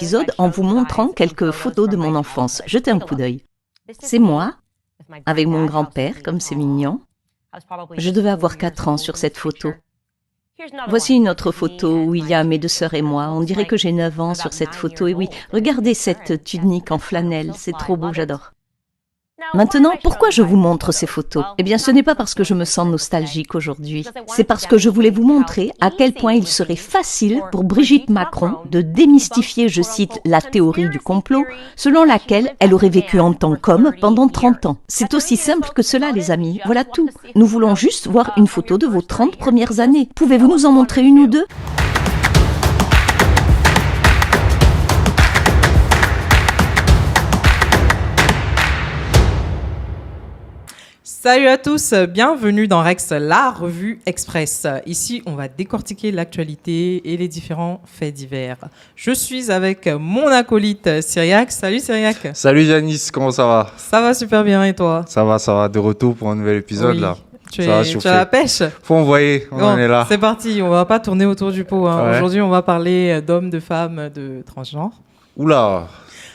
épisode en vous montrant quelques photos de mon enfance. Jetez un coup d'œil. C'est moi, avec mon grand-père, comme c'est mignon. Je devais avoir 4 ans sur cette photo. Voici une autre photo où il y a mes 2 sœurs et moi. On dirait que j'ai 9 ans sur cette photo. Et oui, regardez cette tunique en flanelle, c'est trop beau, j'adore. Maintenant, pourquoi je vous montre ces photos? Eh bien, ce n'est pas parce que je me sens nostalgique aujourd'hui. C'est parce que je voulais vous montrer à quel point il serait facile pour Brigitte Macron de démystifier, je cite, la théorie du complot, selon laquelle elle aurait vécu en tant qu'homme pendant 30 ans. C'est aussi simple que cela, les amis. Voilà tout. Nous voulons juste voir une photo de vos 30 premières années. Pouvez-vous nous en montrer une ou deux? Salut à tous, bienvenue dans Rex, la revue Express. Ici, on va décortiquer l'actualité et les différents faits divers. Je suis avec mon acolyte Cyriac. Salut Cyriac. Salut Janice, comment ça va? Ça va super bien et toi? Ça va, de retour pour un nouvel épisode là. Tu as la pêche? Faut envoyer, on en est là. C'est parti, on va pas tourner autour du pot. Ouais. Aujourd'hui, on va parler d'hommes, de femmes, de transgenres. Oula.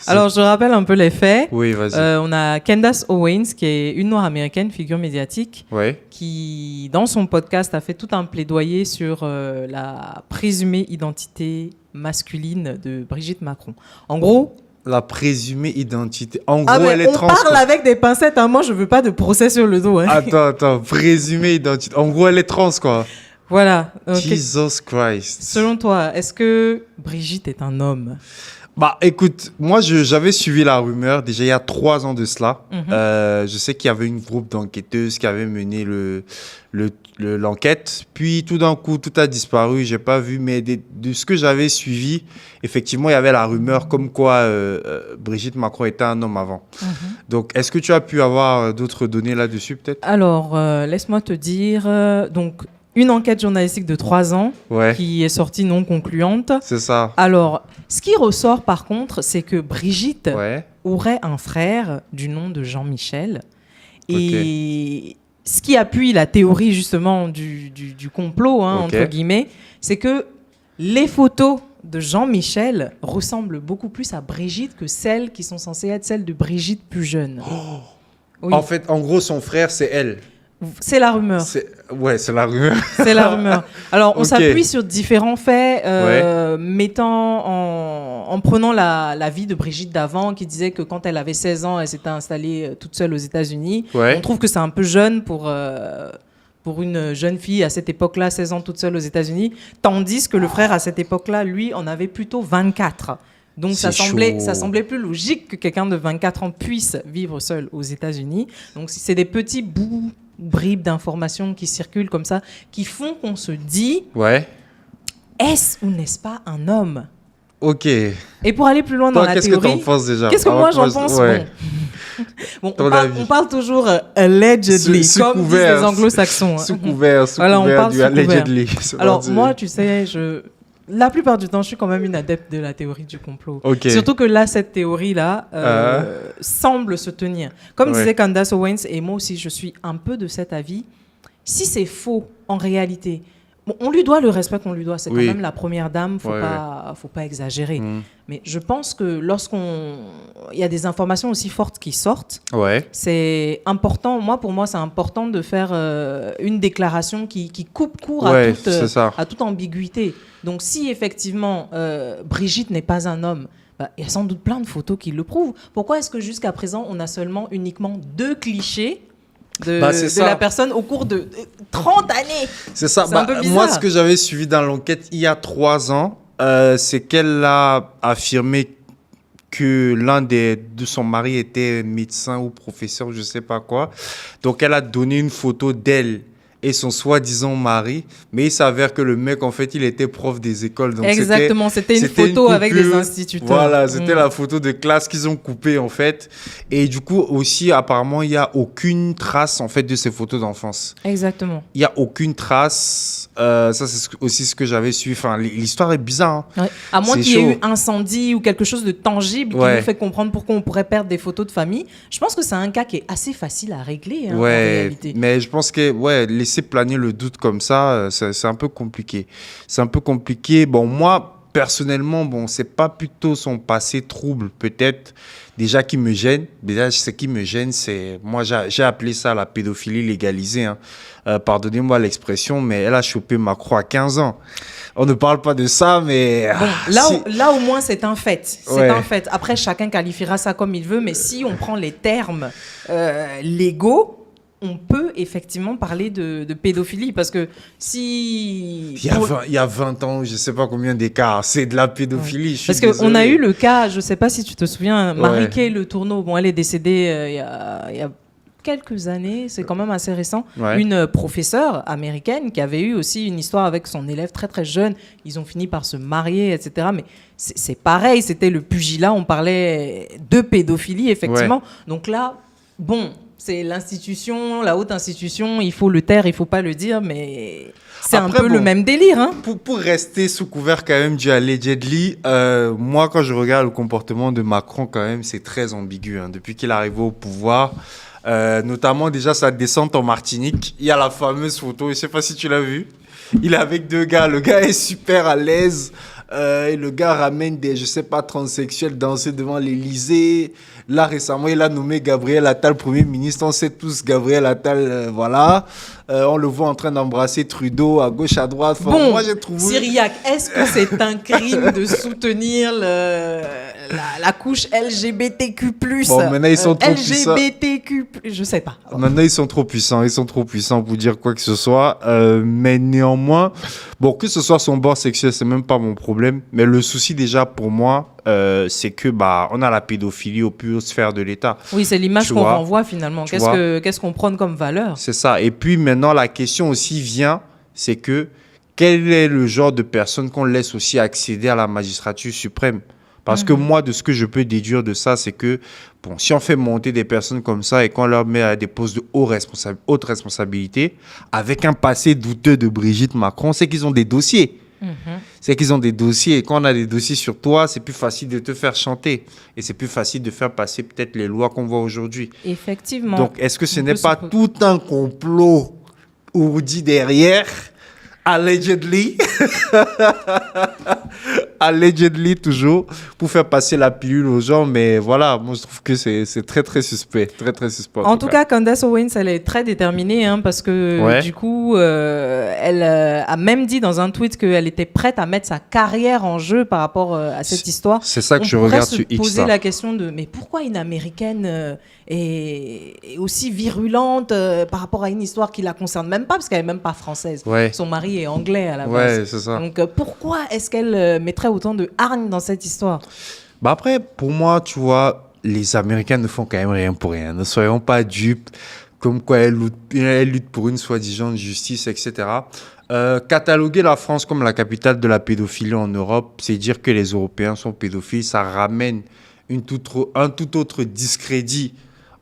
Alors, je rappelle un peu les faits. Oui, vas-y. On a Candace Owens, qui est une noire américaine, figure médiatique, qui, dans son podcast, a fait tout un plaidoyer sur la présumée identité masculine de Brigitte Macron. En gros... La présumée identité. En gros, elle est trans. On parle avec des pincettes. Hein. Moi, je veux pas de procès sur le dos. Hein. Attends. Présumée identité. En gros, elle est trans, quoi. Voilà. Jesus Christ. Selon toi, est-ce que Brigitte est un homme ? Bah écoute, moi j'avais suivi la rumeur déjà il y a 3 ans de cela. Je sais qu'il y avait une groupe d'enquêteuses qui avait mené l'enquête. Puis tout d'un coup, tout a disparu. J'ai pas vu, mais de ce que j'avais suivi, effectivement, il y avait la rumeur comme quoi Brigitte Macron était un homme avant. Donc, est-ce que tu as pu avoir d'autres données là-dessus peut-être? Alors, laisse-moi te dire, donc une enquête journalistique de 3 ans qui est sortie non concluante. C'est ça. Alors, ce qui ressort par contre, c'est que Brigitte aurait un frère du nom de Jean-Michel. Et ce qui appuie la théorie justement du complot, entre guillemets, c'est que les photos de Jean-Michel ressemblent beaucoup plus à Brigitte que celles qui sont censées être celles de Brigitte plus jeune. Oh. Oui. En fait, en gros, son frère, c'est elle. C'est la rumeur. C'est la rumeur. C'est la rumeur. Alors, on s'appuie sur différents faits, mettant en prenant la vie de Brigitte d'avant, qui disait que quand elle avait 16 ans, elle s'était installée toute seule aux États-Unis. On trouve que c'est un peu jeune pour une jeune fille à cette époque-là, 16 ans toute seule aux États-Unis, tandis que le frère à cette époque-là, lui, en avait plutôt 24. Donc ça semblait plus logique que quelqu'un de 24 ans puisse vivre seul aux États-Unis. Donc c'est des petits bribes d'informations qui circulent comme ça, qui font qu'on se dit est-ce ou n'est-ce pas un homme? Ok. Et pour aller plus loin dans la théorie... Qu'est-ce que t'en penses déjà? Qu'est-ce que moi j'en pense? Bon, on parle toujours allegedly, comme disent les anglo-saxons. Sous couvert du allegedly. Alors moi, tu sais, la plupart du temps, je suis quand même une adepte de la théorie du complot. Surtout que là, cette théorie-là semble se tenir. Comme disait Candace Owens, et moi aussi, je suis un peu de cet avis. Si c'est faux, en réalité, on lui doit le respect qu'on lui doit. C'est quand même la première dame, faut pas exagérer. Mais je pense que il y a des informations aussi fortes qui sortent, c'est important. Pour moi, c'est important de faire une déclaration qui coupe court à toute ambiguïté. Donc, si effectivement Brigitte n'est pas un homme, il y a sans doute plein de photos qui le prouvent. Pourquoi est-ce que jusqu'à présent, on a uniquement 2 clichés de la personne au cours de 30 années? C'est ça. Un peu bizarre. Moi, ce que j'avais suivi dans l'enquête il y a 3 ans, c'est qu'elle a affirmé que l'un de son mari était médecin ou professeur, je ne sais pas quoi. Donc, elle a donné une photo d'elle et son soi-disant mari, mais il s'avère que le mec, en fait, il était prof des écoles. Donc exactement, c'était une photo avec des instituteurs. Voilà, c'était la photo de classe qu'ils ont coupée, en fait. Et du coup, aussi, apparemment, il n'y a aucune trace, en fait, de ces photos d'enfance. Exactement. Il n'y a aucune trace. Ça, c'est aussi ce que j'avais suivi. Enfin, l'histoire est bizarre. Hein. À moins qu'il y ait eu incendie ou quelque chose de tangible qui nous fait comprendre pourquoi on pourrait perdre des photos de famille. Je pense que c'est un cas qui est assez facile à régler, en réalité. Mais je pense que, laisser planer le doute comme ça, c'est un peu compliqué. C'est un peu compliqué. Bon, moi, personnellement, bon, c'est pas plutôt son passé trouble, peut-être, déjà qui me gêne. Déjà, ce qui me gêne, c'est... Moi, j'ai appelé ça la pédophilie légalisée. Hein. Pardonnez-moi l'expression, mais elle a chopé Macron à 15 ans. On ne parle pas de ça, mais... Bon, là, au moins, c'est un fait. C'est un fait. Après, chacun qualifiera ça comme il veut, mais si on prend les termes légaux, on peut effectivement parler de pédophilie, parce que si... Il y a 20 ans, je ne sais pas combien d'écart, c'est de la pédophilie. Ouais. Parce qu'on a eu le cas, je ne sais pas si tu te souviens, Marie-Kay Le Tourneau, bon, elle est décédée il y a quelques années, c'est quand même assez récent, une professeure américaine qui avait eu aussi une histoire avec son élève très très jeune, ils ont fini par se marier, etc. Mais c'est pareil, c'était le pugilat, on parlait de pédophilie, effectivement. Donc là, bon... C'est l'institution, la haute institution, il faut le taire, il ne faut pas le dire, mais c'est après, un peu le même délire. Hein. Pour rester sous couvert quand même du allegedly, moi quand je regarde le comportement de Macron quand même, c'est très ambigu. Hein. Depuis qu'il est arrivé au pouvoir, notamment déjà sa descente en Martinique, il y a la fameuse photo, je ne sais pas si tu l'as vue, il est avec deux gars, le gars est super à l'aise. Et le gars ramène des, je sais pas, transsexuels danser devant l'Élysée. Là, récemment, il a nommé Gabriel Attal Premier ministre. On sait tous Gabriel Attal, voilà. On le voit en train d'embrasser Trudeau à gauche, à droite. Enfin, bon, moi, j'ai trouvé... Cyriac, est-ce que c'est un crime de soutenir la couche LGBTQ+. Bon, maintenant, ils sont trop LGBTQ+, je sais pas. Maintenant, ils sont trop puissants. Ils sont trop puissants pour dire quoi que ce soit. Mais néanmoins, bon, que ce soit son bord sexuel, c'est même pas mon problème. Mais le souci, déjà, pour moi, c'est que, on a la pédophilie aux plus hautes sphères de l'État. Oui, c'est l'image qu'on renvoie, finalement. Qu'est-ce qu'on prône comme valeur? C'est ça. Et puis, maintenant, la question aussi vient, c'est que, quel est le genre de personne qu'on laisse aussi accéder à la magistrature suprême? Parce que moi, de ce que je peux déduire de ça, c'est que, bon, si on fait monter des personnes comme ça et qu'on leur met à des postes de haute responsabilité, avec un passé douteux de Brigitte Macron, c'est qu'ils ont des dossiers. C'est qu'ils ont des dossiers. Et quand on a des dossiers sur toi, c'est plus facile de te faire chanter. Et c'est plus facile de faire passer peut-être les lois qu'on voit aujourd'hui. Effectivement. Donc, est-ce que ce n'est pas tout un complot ourdi derrière? Allegedly, allegedly toujours, pour faire passer la pilule aux gens, mais voilà, moi je trouve que c'est très très suspect, très très suspect. En tout cas, Candace Owens, elle est très déterminée, hein, parce que du coup, elle a même dit dans un tweet qu'elle était prête à mettre sa carrière en jeu par rapport à cette histoire. C'est ça que je regarde sur X. On pourrait se poser la question de, mais pourquoi une Américaine est aussi virulente par rapport à une histoire qui la concerne même pas, parce qu'elle est même pas française. Son mari est anglais à la base. Ouais, c'est ça. Donc pourquoi est-ce qu'elle mettrait autant de hargne dans cette histoire? Après, pour moi, tu vois, les Américains ne font quand même rien pour rien. Ne soyons pas dupes, comme quoi elles luttent pour une soi-disant justice, etc. Cataloguer la France comme la capitale de la pédophilie en Europe, c'est dire que les Européens sont pédophiles. Ça ramène un tout autre discrédit,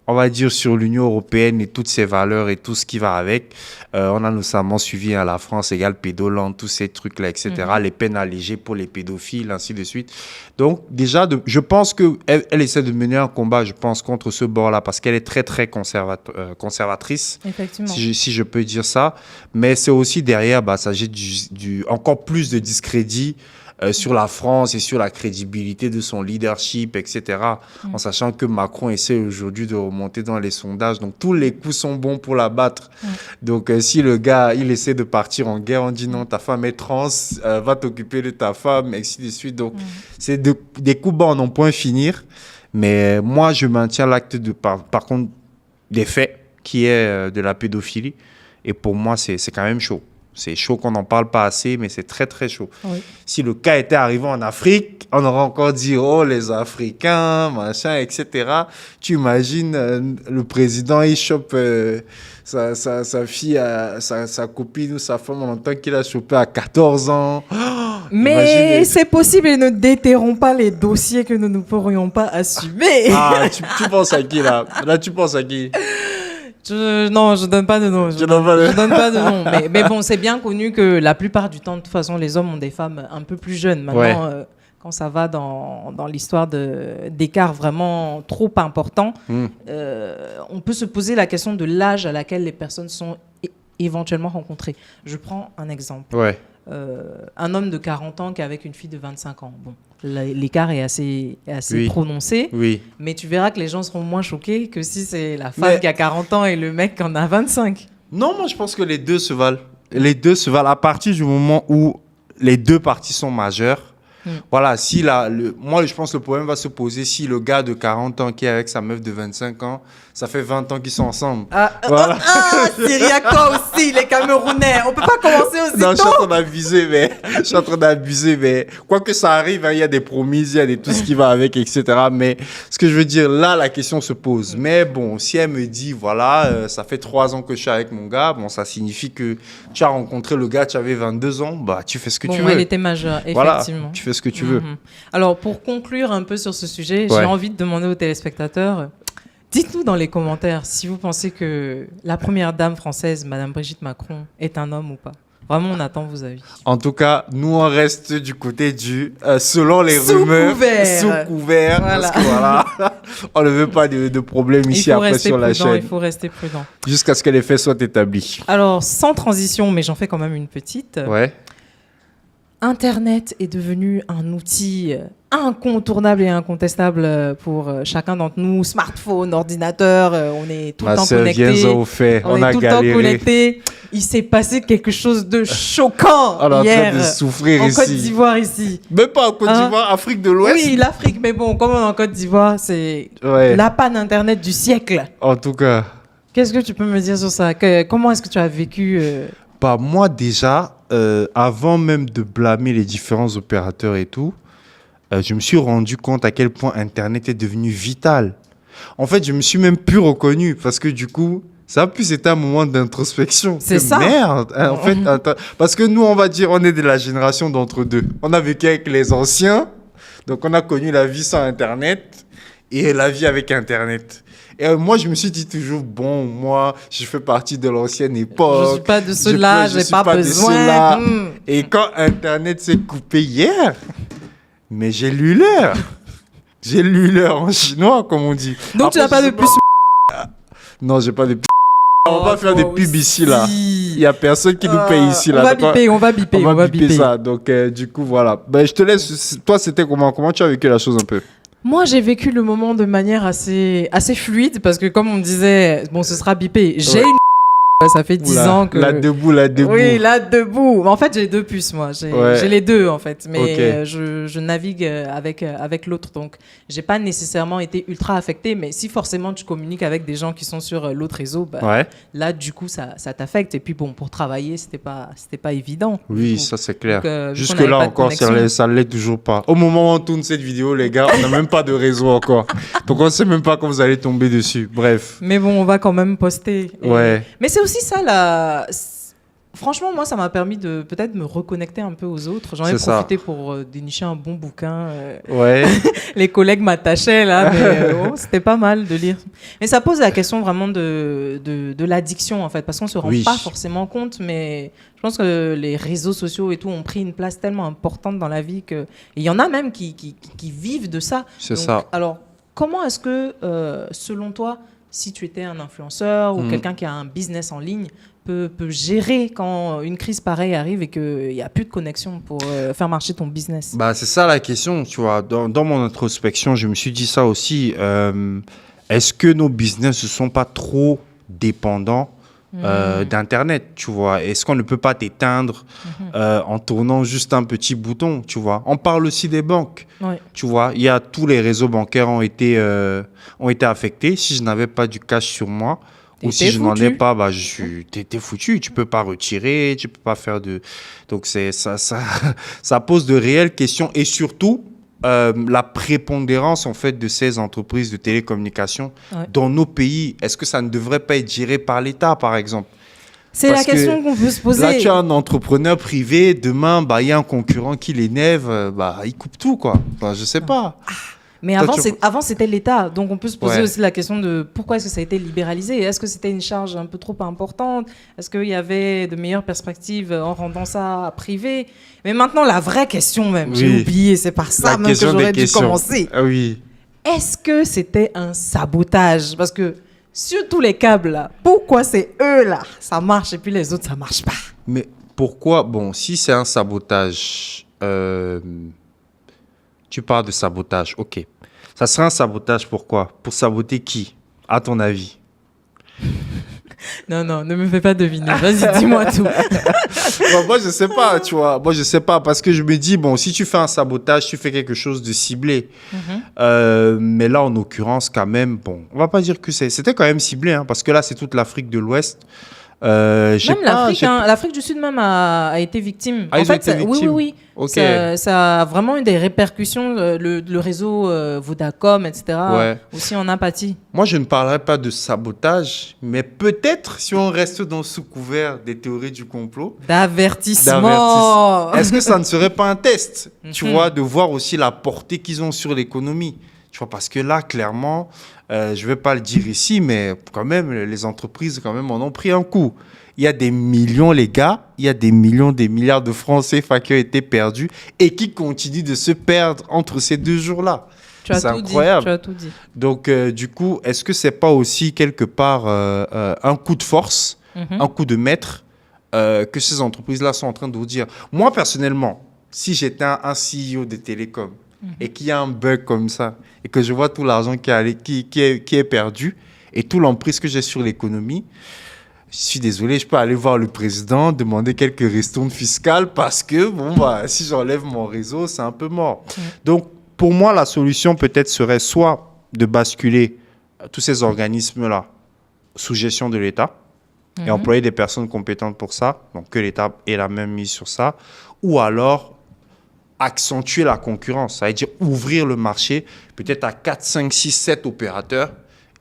on va dire, sur l'Union européenne et toutes ses valeurs et tout ce qui va avec. On a notamment suivi la France égale pédolant, tous ces trucs-là, etc. Les peines allégées pour les pédophiles, ainsi de suite. Donc, déjà, je pense qu'elle essaie de mener un combat, je pense, contre ce bord-là, parce qu'elle est très, très conservatrice, si je peux dire ça. Mais c'est aussi derrière, ça jette encore plus de discrédit sur la France et sur la crédibilité de son leadership, etc. En sachant que Macron essaie aujourd'hui de remonter dans les sondages. Donc, tous les coups sont bons pour la battre. Donc, si le gars, il essaie de partir en guerre, on dit non, ta femme est trans, va t'occuper de ta femme, et ainsi de suite. Donc, c'est des coups bas en n'en point finir. Mais moi, je maintiens l'acte par contre, des faits, qui est de la pédophilie. Et pour moi, c'est quand même chaud. C'est chaud qu'on n'en parle pas assez, mais c'est très, très chaud. Oui. Si le cas était arrivé en Afrique, on aurait encore dit « Oh, les Africains, machin, etc. » Tu imagines, le président, il chope sa fille, sa copine ou sa femme, on entend qu'il a chopé à 14 ans. Mais c'est possible et ne déterrons pas les dossiers que nous ne pourrions pas assumer. Ah, tu penses à qui, là? Là, tu penses à qui? Non, je donne pas de nom. Je donne pas de nom. Mais bon, c'est bien connu que la plupart du temps, de toute façon, les hommes ont des femmes un peu plus jeunes. Maintenant, quand ça va dans l'histoire d'écarts vraiment trop importants, on peut se poser la question de l'âge à laquelle les personnes sont éventuellement rencontrées. Je prends un exemple. un homme de 40 ans qu'avec une fille de 25 ans. Bon, l'écart est assez prononcé, mais tu verras que les gens seront moins choqués que si c'est la femme qui a 40 ans et le mec qui en a 25. Non, moi je pense que les deux se valent. Les deux se valent à partir du moment où les deux parties sont majeures. Voilà, moi je pense que le problème va se poser si le gars de 40 ans qui est avec sa meuf de 25 ans, ça fait 20 ans qu'ils sont ensemble. Voilà. Syrie, à toi aussi, les Camerounais. On peut pas commencer aussi tôt. Non, je suis en train d'abuser, mais quoi que ça arrive, il y a des promises, il y a tout ce qui va avec, etc. Mais ce que je veux dire, là, la question se pose. Mais bon, si elle me dit, voilà, ça fait 3 ans que je suis avec mon gars, bon, ça signifie que tu as rencontré le gars, tu avais 22 ans, bah, tu fais ce que tu veux. Elle était majeure, effectivement. Voilà, tu fais ce que tu veux. Alors, pour conclure un peu sur ce sujet, j'ai envie de demander aux téléspectateurs, dites-nous dans les commentaires si vous pensez que la première dame française, Madame Brigitte Macron, est un homme ou pas. Vraiment, on attend vos avis. En tout cas, nous, on reste du côté du selon les rumeurs. Sous couvert. Voilà. Parce que voilà, on ne veut pas de problème ici après sur la chaîne. Il faut rester prudent. Jusqu'à ce que les faits soient établis. Alors, sans transition, mais j'en fais quand même une petite. Ouais. Internet est devenu un outil incontournable et incontestable pour chacun d'entre nous. Smartphone, ordinateur, on est tout le temps connecté. On est tout le temps connecté. Il s'est passé quelque chose de choquant hier. En train de souffrir en ici. Côte d'Ivoire ici. Même pas en Côte d'Ivoire, Afrique de l'Ouest. Oui, l'Afrique, mais bon, comme on est en Côte d'Ivoire, c'est la panne Internet du siècle. En tout cas. Qu'est-ce que tu peux me dire sur ça? Comment est-ce que tu as vécu Bah, moi, déjà, avant même de blâmer les différents opérateurs et tout, je me suis rendu compte à quel point Internet est devenu vital. En fait, je me suis même plus reconnu parce que du coup, ça a plus été un moment d'introspection. C'est ça. Merde. En fait, parce que nous, on va dire, on est de la génération d'entre-deux. On a vécu avec les anciens, donc on a connu la vie sans Internet et la vie avec Internet. Et moi, je me suis dit toujours, bon, moi, je fais partie de l'ancienne époque. Je suis pas de ceux-là, j'ai pas besoin. Et quand Internet s'est coupé hier, mais j'ai lu l'heure. J'ai lu l'heure en chinois, comme on dit. Donc, tu n'as pas de puce. Non, j'ai pas de puce. On va faire des pubs ici, là. Il n'y a personne qui nous paye ici, là. On va biper ça. Donc, du coup, voilà. Ben, je te laisse. Toi, c'était comment? Comment tu as vécu la chose un peu? Moi, j'ai vécu le moment de manière assez fluide parce que, comme on disait, bon, ce sera bipé. J'ai une ça fait 10 ans que... Là debout. Oui, là debout. En fait, j'ai 2 puces, moi. J'ai les deux, en fait. Mais je navigue avec l'autre. Donc, j'ai pas nécessairement été ultra affectée. Mais si forcément tu communiques avec des gens qui sont sur l'autre réseau, là, du coup, ça t'affecte. Et puis, bon, pour travailler, c'était pas évident. Oui, ça, c'est clair. Jusque-là encore, ça l'est toujours pas. Au moment où on tourne cette vidéo, les gars, on n'a même pas de réseau encore. Donc, on sait même pas quand vous allez tomber dessus. Bref. Mais bon, on va quand même poster. Mais c'est aussi ça, là. Franchement, moi, ça m'a permis de peut-être me reconnecter un peu aux autres. J'en ai profité pour dénicher un bon bouquin. Les collègues m'attachaient, là, mais c'était pas mal de lire. Mais ça pose la question vraiment de l'addiction, en fait, parce qu'on se rend pas forcément compte, mais je pense que les réseaux sociaux et tout ont pris une place tellement importante dans la vie qu'il y en a même qui vivent de ça. C'est ça. Alors, comment est-ce que, selon toi, si tu étais un influenceur ou quelqu'un qui a un business en ligne, peut gérer quand une crise pareille arrive et qu'il n'y a plus de connexion pour faire marcher ton business? Bah, c'est ça la question, tu vois. Dans mon introspection, je me suis dit ça aussi. Est-ce que nos business ne sont pas trop dépendants d'Internet, tu vois? Est-ce qu'on ne peut pas t'éteindre en tournant juste un petit bouton, tu vois? On parle aussi des banques, tu vois? Il y a tous les réseaux bancaires ont été affectés. Si je n'avais pas du cash sur moi, ou si je n'en ai pas, bah, t'es foutu. Tu peux pas retirer, tu peux pas faire de... Donc, ça pose de réelles questions. Et surtout, la prépondérance, en fait, de ces entreprises de télécommunications dans nos pays. Est-ce que ça ne devrait pas être géré par l'État, par exemple? C'est la question qu'on peut se poser. Là, tu as un entrepreneur privé. Demain, bah, y a un concurrent qui l'énerve. Bah, il coupe tout, quoi. Enfin, je sais pas. Mais avant, c'était l'État. Donc, on peut se poser aussi la question de pourquoi est-ce que ça a été libéralisé? Est-ce que c'était une charge un peu trop importante? Est-ce qu'il y avait de meilleures perspectives en rendant ça privé? Mais maintenant, la vraie question même, j'ai oublié, c'est par ça même que j'aurais dû commencer. Ah oui. Est-ce que c'était un sabotage? Parce que sur tous les câbles, là, pourquoi c'est eux, là, ça marche et puis les autres, ça marche pas? Mais pourquoi, bon, si c'est un sabotage, tu parles de sabotage, ok. Ça serait un sabotage, pourquoi? Pour saboter qui, à ton avis? Non, ne me fais pas deviner. Vas-y, dis-moi tout. Bon, moi, je sais pas, tu vois. Moi, je sais pas, parce que je me dis, bon, si tu fais un sabotage, tu fais quelque chose de ciblé. Mais là, en l'occurrence, quand même, bon, on va pas dire que c'était quand même ciblé, hein, parce que là, c'est toute l'Afrique de l'Ouest. Même l'Afrique du Sud même a été victime. Ah, en fait, oui. Okay. Ça a vraiment eu des répercussions. Le réseau Vodacom, etc. Aussi en apathie. Moi, je ne parlerai pas de sabotage, mais peut-être si on reste sous couvert des théories du complot. D'avertissement. Est-ce que ça ne serait pas un test, tu vois, de voir aussi la portée qu'ils ont sur l'économie? Tu vois, parce que là, clairement, je ne vais pas le dire ici, mais quand même, les entreprises quand même en ont pris un coup. Il y a des millions, les gars, il y a des millions, des milliards de francs CFA qui ont été perdus et qui continuent de se perdre entre ces 2 jours-là. C'est incroyable. Tu as tout dit. Donc, du coup, est-ce que ce n'est pas aussi quelque part un coup de force, un coup de maître que ces entreprises-là sont en train de vous dire? Moi, personnellement, si j'étais un CEO de télécom, et qu'il y a un bug comme ça, et que je vois tout l'argent qui est perdu, et toute l'emprise que j'ai sur l'économie, je suis désolé, je peux aller voir le président, demander quelques ristournes fiscales, parce que, bon, bah, si j'enlève mon réseau, c'est un peu mort. Donc, pour moi, la solution peut-être serait soit de basculer tous ces organismes-là sous gestion de l'État, et employer des personnes compétentes pour ça, donc que l'État ait la même mise sur ça, ou alors accentuer la concurrence, ça veut dire ouvrir le marché peut-être à 4, 5, 6, 7 opérateurs.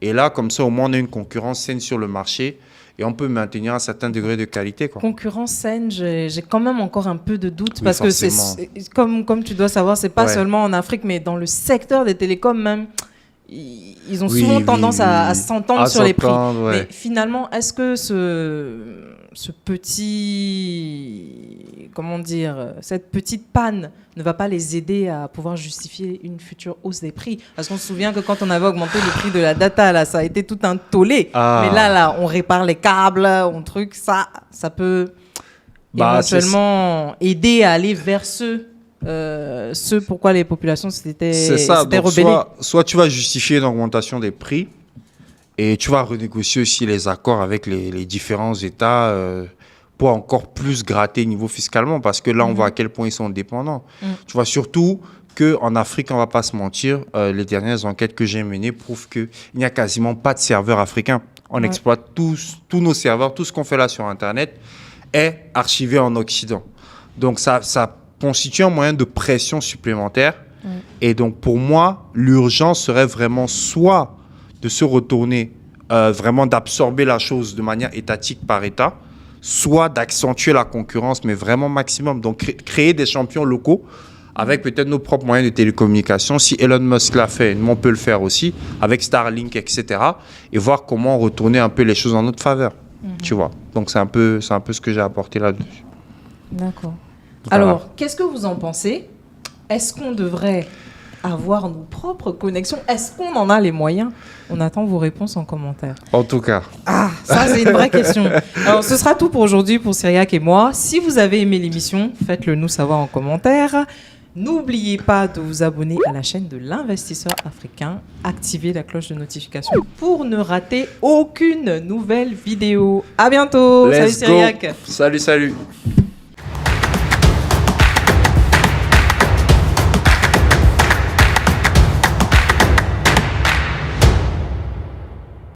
Et là, comme ça, au moins, on a une concurrence saine sur le marché et on peut maintenir un certain degré de qualité, quoi. Concurrence saine, j'ai quand même encore un peu de doute, parce que c'est comme tu dois savoir, c'est pas seulement en Afrique, mais dans le secteur des télécoms même. Ils ont souvent tendance à s'entendre sur les prix. Mais finalement, est-ce que ce petit... Comment dire? Cette petite panne ne va pas les aider à pouvoir justifier une future hausse des prix? Parce qu'on se souvient que quand on avait augmenté le prix de la data, là, ça a été tout un tollé. Mais là, on répare les câbles, on truc, ça peut éventuellement aider à aller vers ce pourquoi les populations s'étaient rebellées. Soit tu vas justifier une augmentation des prix et tu vas renégocier aussi les accords avec les différents États pour encore plus gratter niveau fiscalement, parce que là, on voit à quel point ils sont dépendants. Tu vois, surtout qu'en Afrique, on ne va pas se mentir, les dernières enquêtes que j'ai menées prouvent qu'il n'y a quasiment pas de serveurs africains. On exploite tous nos serveurs, tout ce qu'on fait là sur Internet est archivé en Occident. Donc, ça constitue un moyen de pression supplémentaire. Et donc, pour moi, l'urgence serait vraiment soit de se retourner, vraiment d'absorber la chose de manière étatique par État, soit d'accentuer la concurrence, mais vraiment maximum. Donc, créer des champions locaux avec peut-être nos propres moyens de télécommunication. Si Elon Musk l'a fait, nous, on peut le faire aussi, avec Starlink, etc. Et voir comment retourner un peu les choses en notre faveur. Tu vois. Donc, c'est un peu ce que j'ai apporté là-dessus. D'accord. Voilà. Alors, qu'est-ce que vous en pensez? Est-ce qu'on devrait avoir nos propres connexions? Est-ce qu'on en a les moyens? On attend vos réponses en commentaire. En tout cas. Ça, c'est une vraie question. Alors, ce sera tout pour aujourd'hui pour Cyriac et moi. Si vous avez aimé l'émission, faites-le nous savoir en commentaire. N'oubliez pas de vous abonner à la chaîne de l'Investisseur Africain. Activez la cloche de notification pour ne rater aucune nouvelle vidéo. À bientôt. Salut Cyriac. Salut.